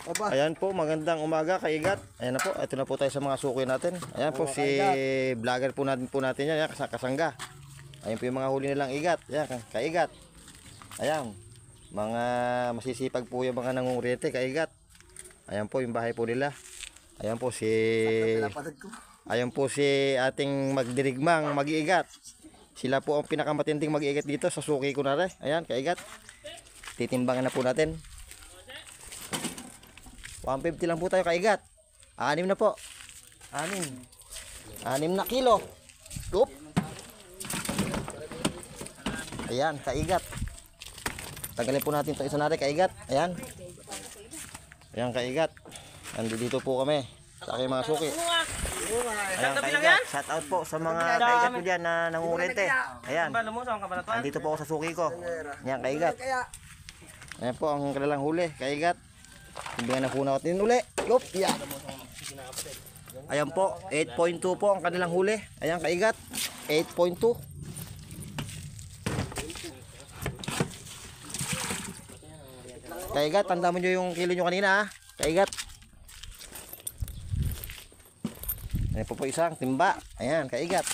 Ayan po, magandang umaga kaigat. Ayan na po, ito na po tayo sa mga suki natin. Ayan po si vlogger po natin yan, kasangga. Ayan po yung mga huli nilang igat. Ayan, kaigat. Ayan, mga masisipag po yung mga nangunguriyente kaigat. Ayan po yung bahay po nila. Ayan po si ating magdirigmang mag-iigat. Sila po ang pinakamatinding mag-iigat dito sa suki ko na rin. Ayan, kaigat. Titimbangan na po natin. 150 lang po tayo kaigat. 6 na po. 6 na kilo. Oop. Ayan, kaigat. Tanggalin po natin ito isa natin kaigat. Ayan. Ayan, kaigat. Andito po kami sa aking mga suki. Ayan, kaigat. Shout out po sa mga kaigat ko dyan na nangungurente. Ayan. Andito po ako sa suki ko. Ayan, kaigat. Ayan po ang kanilang huli. Kaigat. Timbingan na po natin uli. Yup, yan. Ayan po, 8.2 po ang kanilang huli. Ayan, kaigat. 8.2. Kaigat, tanda mo nyo yung kilo nyo kanina, ha? Kaigat. Ayan po isang timba. Ayan, kaigat.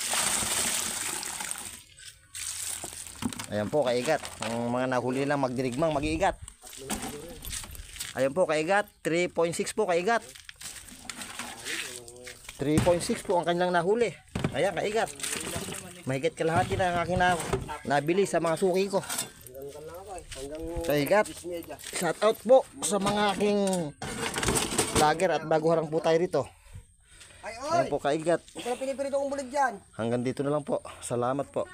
Ayan po, kaigat. Ang mga nahuli lang magdirigmang mag-iigat. Ayan po, kaigat. 3.6 po, kaigat. 3.6 po ang kanilang nahuli. Ayan, kaigat. Mahigit kalahati na ang aking nabili sa mga suki ko. Kaigat. Shout out po sa mga aking vlogger at bago harang po tayo rito. Ayan po, kaigat. Ito na pinipirito kong bulig dyan. Hanggang dito na lang po. Salamat po.